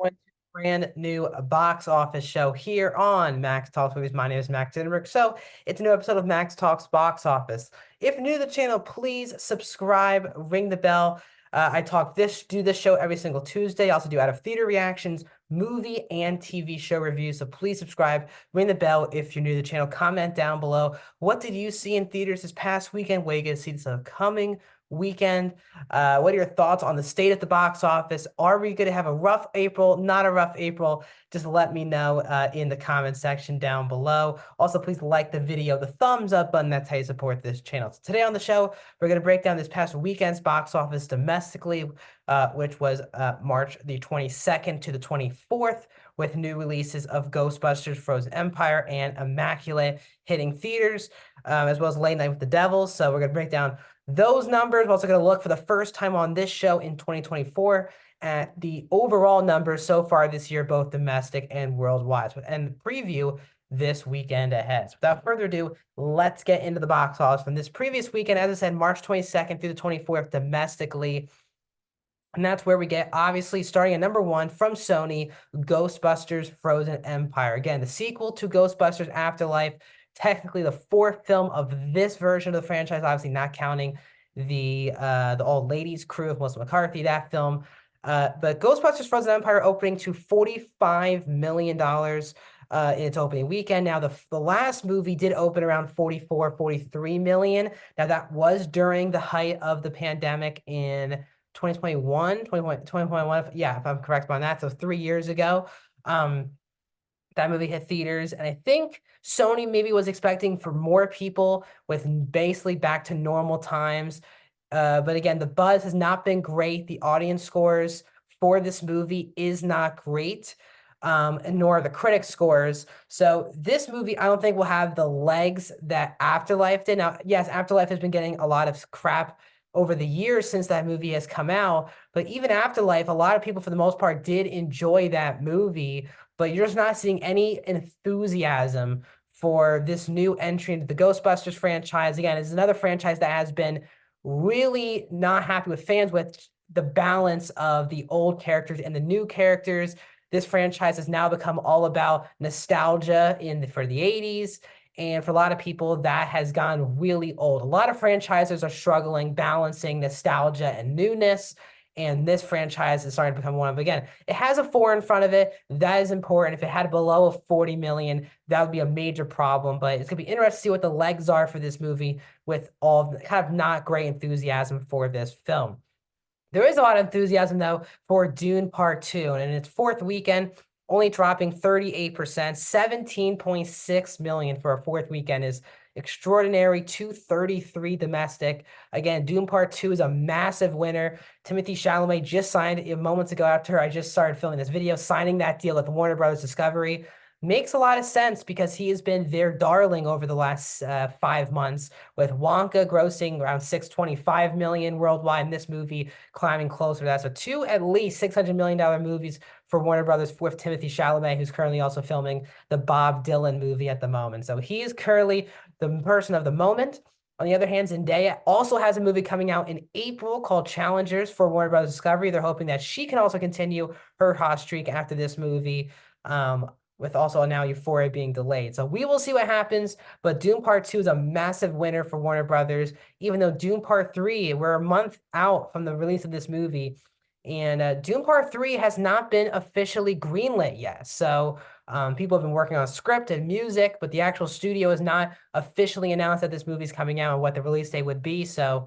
One brand new box office show here on Max Talks Movies. My name is Max Dinberg. So it's a new episode of Max Talks Box Office. If new to the channel, please subscribe, ring the bell. I do this show every single Tuesday. I also do out of theater reactions, movie and TV show reviews. So please subscribe, ring the bell if you're new to the channel. Comment down below. What did you see in theaters this past weekend? What are you going to see this upcoming weekend? What are your thoughts on the state at the box office? Are we going to have a rough April? Not a rough April? Just let me know in the comment section down below. Also, please like the video, the thumbs up button. That's how you support this channel. So today on the show, we're going to break down this past weekend's box office domestically, which was March the 22nd to the 24th, with new releases of Ghostbusters, Frozen Empire, and Immaculate hitting theaters, as well as Late Night with the Devils. So we're going to break down those numbers. We're also going to look for the first time on this show in 2024 at the overall numbers so far this year, both domestic and worldwide, and preview this weekend ahead. So without further ado, let's get into the box office from this previous weekend. As I said, March 22nd through the 24th domestically. And that's where we get, obviously, starting at number one from Sony, Ghostbusters Frozen Empire. Again, the sequel to Ghostbusters Afterlife, technically the fourth film of this version of the franchise, obviously not counting the old ladies crew of Melissa McCarthy, that film. But Ghostbusters Frozen Empire opening to $45 million in its opening weekend. Now, the last movie did open around 44, 43 million. Now, that was during the height of the pandemic in 2021, yeah, if I'm correct on that. So 3 years ago, that movie hit theaters. And I think Sony maybe was expecting for more people with basically back to normal times. But again, the buzz has not been great. The audience scores for this movie is not great, and nor the critic scores. So this movie, I don't think will have the legs that Afterlife did. Now, yes, Afterlife has been getting a lot of crap over the years since that movie has come out. But even Afterlife, a lot of people, for the most part, did enjoy that movie. But you're just not seeing any enthusiasm for this new entry into the Ghostbusters franchise. Again, it's another franchise that has been really not happy with fans with the balance of the old characters and the new characters. This franchise has now become all about nostalgia for the 80s. And for a lot of people, that has gone really old. A lot of franchises are struggling balancing nostalgia and newness. And this franchise is starting to become one of them. Again, it has a 4 in front of it. That is important. If it had below a 40 million, that would be a major problem. But it's going to be interesting to see what the legs are for this movie with all kind of not great enthusiasm for this film. There is a lot of enthusiasm, though, for Dune Part 2. And in its fourth weekend, only dropping 38%, 17.6 million for a fourth weekend is extraordinary. 233 domestic. Again, Dune Part 2 is a massive winner. Timothée Chalamet just signed moments ago after I just started filming this video, signing that deal with Warner Brothers Discovery. Makes a lot of sense because he has been their darling over the last 5 months, with Wonka grossing around 625 million worldwide, and this movie climbing closer to that. So two at least $600 million movies for Warner Brothers with Timothée Chalamet, who's currently also filming the Bob Dylan movie at the moment. So he is currently the person of the moment. On the other hand, Zendaya also has a movie coming out in April called Challengers for Warner Brothers Discovery. They're hoping that she can also continue her hot streak after this movie. With also now Euphoria being delayed. So we will see what happens, but Dune Part 2 is a massive winner for Warner Brothers, even though Dune Part 3, we're a month out from the release of this movie, and Dune Part 3 has not been officially greenlit yet. So people have been working on script and music, but the actual studio has not officially announced that this movie is coming out and what the release date would be. So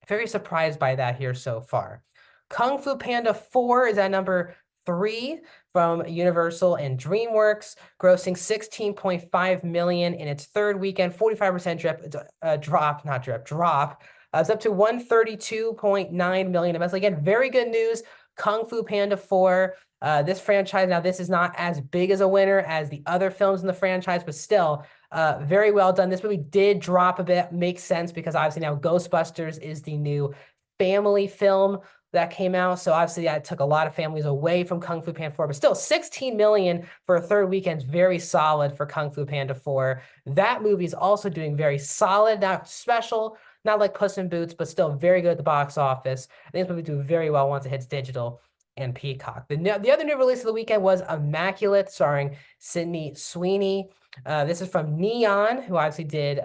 very surprised by that here so far. Kung Fu Panda 4 is at number 3 from Universal and DreamWorks, grossing 16.5 million in its third weekend, 45% drop. It's up to 132.9 million. And again, very good news. Kung Fu Panda 4. This franchise, now this is not as big as a winner as the other films in the franchise, but still very well done. This movie did drop a bit. Makes sense because obviously now Ghostbusters is the new family film that came out. So obviously that took a lot of families away from Kung Fu Panda 4, but still 16 million for a third weekend is very solid for Kung Fu Panda 4. That movie is also doing very solid, not special, not like Puss in Boots, but still very good at the box office. I think this movie will do very well once it hits digital. and Peacock. The other new release of the weekend was Immaculate, starring Sydney Sweeney. This is from Neon, who obviously did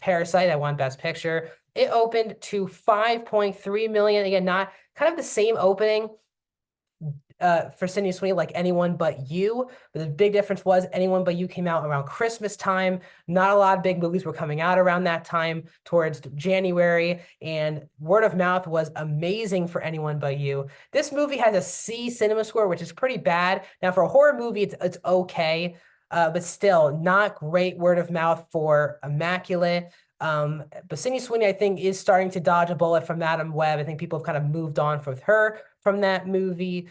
Parasite. I won Best Picture. It opened to 5.3 million. Again, not kind of the same opening for Sydney Sweeney, like Anyone But You. But the big difference was Anyone But You came out around Christmas time. Not a lot of big movies were coming out around that time towards January. And word of mouth was amazing for Anyone But You. This movie has a C cinema score, which is pretty bad. Now, for a horror movie, it's okay. But still, not great word of mouth for Immaculate. But Sydney Sweeney, I think, is starting to dodge a bullet from Madam Web. I think people have kind of moved on with her from that movie.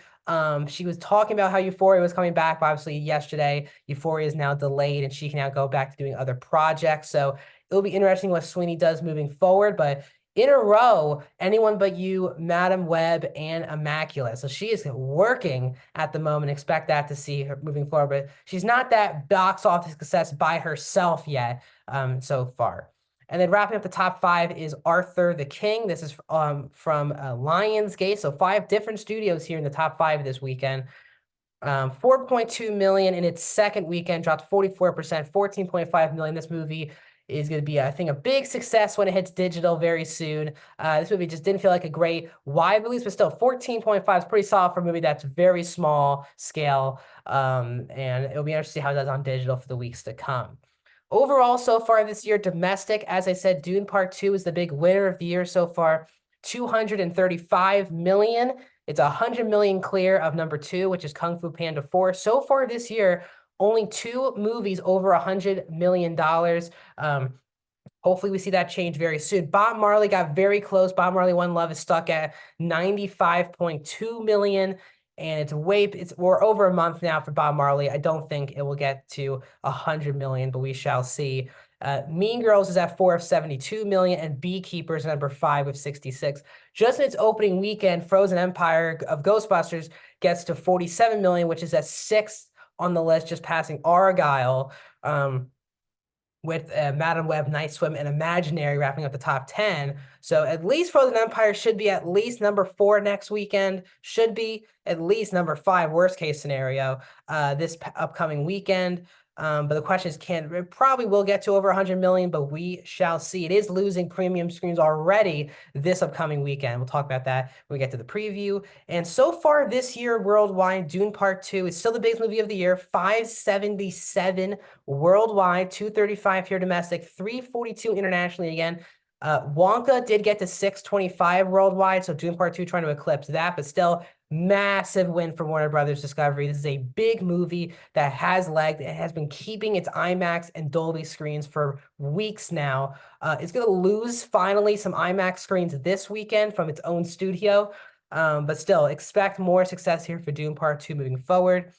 She was talking about how Euphoria was coming back, but obviously yesterday, Euphoria is now delayed and she can now go back to doing other projects. So it'll be interesting what Sweeney does moving forward. But in a row, Anyone But You, Madam Web, and Immaculate. So she is working at the moment. Expect that to see her moving forward. But she's not that box office success by herself yet so far. And then wrapping up the top five is Arthur the King. This is from Lionsgate. So 5 different studios here in the top 5 this weekend. 4.2 million in its second weekend, dropped 44%, 14.5 million. This movie is going to be, I think, a big success when it hits digital very soon. This movie just didn't feel like a great wide release, but still 14.5 is pretty solid for a movie that's very small scale. And it'll be interesting to see how it does on digital for the weeks to come. Overall, so far this year, domestic, as I said, Dune Part 2 is the big winner of the year so far, 235 million. It's 100 million clear of number 2, which is Kung Fu Panda 4. So far this year, only 2 movies over $100 million. Hopefully we see that change very soon. Bob Marley got very close. Bob Marley One Love is stuck at 95.2 million. And we're over a month now for Bob Marley. I don't think it will get to 100 million, but we shall see. Mean Girls is at 4 of 72 million, and Beekeepers number 5 of 66. Just in its opening weekend, Frozen Empire of Ghostbusters gets to 47 million, which is at 6th on the list, just passing Argyle. With Madam Web, Night Swim, and Imaginary wrapping up the top 10. So at least Frozen Empire should be at least number 4 next weekend. Should be at least number 5, worst case scenario, this upcoming weekend. But the question is, it probably will get to over 100 million, but we shall see. It is losing premium screens already this upcoming weekend. We'll talk about that when we get to the preview. And so far this year, worldwide, Dune Part 2 is still the biggest movie of the year, 577 worldwide, 235 here domestic, 342 internationally again. Wonka did get to 625 worldwide, so Dune Part 2 trying to eclipse that, but still massive win for Warner Brothers Discovery. This is a big movie that has legs. It has been keeping its IMAX and Dolby screens for weeks now. It's going to lose finally some IMAX screens this weekend from its own studio, but still expect more success here for Dune Part 2 moving forward.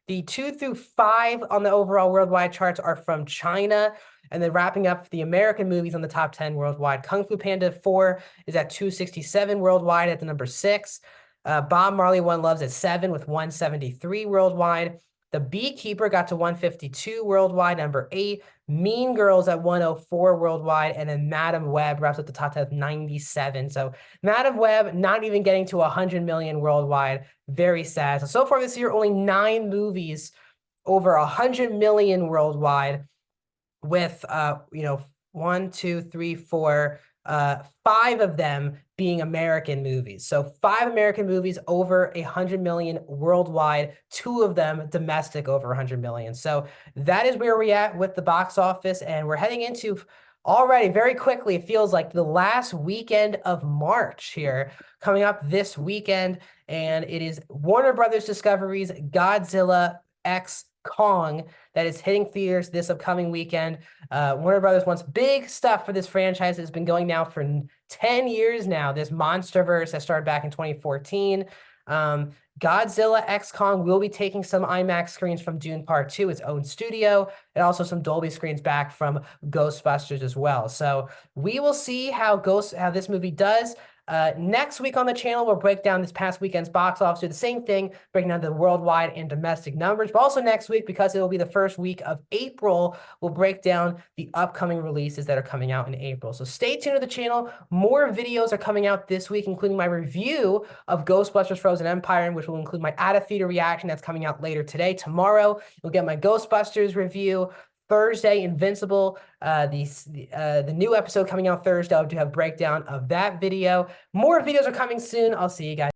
The 2 through 5 on the overall worldwide charts are from China. And then wrapping up the American movies on the top 10 worldwide, Kung Fu Panda 4 is at 267 worldwide at the number 6. Bob Marley One Love's at 7 with 173 worldwide. The Beekeeper got to 152 worldwide, number 8. Mean Girls at 104 worldwide. And then Madam Web wraps up the top 10 with 97. So Madam Web not even getting to 100 million worldwide. Very sad. So far this year, only 9 movies over 100 million worldwide with, 1, 2, 3, 4, 5 of them being American movies. So 5 American movies over 100 million worldwide, 2 of them domestic over 100 million. So that is where we're at with the box office. And we're heading into already very quickly, it feels like the last weekend of March here coming up this weekend. And it is Warner Brothers Discovery's Godzilla X Kong that is hitting theaters this upcoming weekend. Warner Brothers wants big stuff for this franchise. It's been going now for 10 years now. This MonsterVerse that started back in 2014. Godzilla X Kong will be taking some IMAX screens from Dune Part 2, its own studio, and also some Dolby screens back from Ghostbusters as well. So we will see how this movie does. Next week on the channel, we'll break down this past weekend's box office, do the same thing, breaking down the worldwide and domestic numbers. But also next week, because it will be the first week of April, we'll break down the upcoming releases that are coming out in April. So stay tuned to the channel. More videos are coming out this week, including my review of Ghostbusters Frozen Empire, which will include my out-of-theater reaction that's coming out later today. Tomorrow, you'll get my Ghostbusters review. Thursday, Invincible, the new episode coming out Thursday. I'll do have a breakdown of that video. More videos are coming soon. I'll see you guys.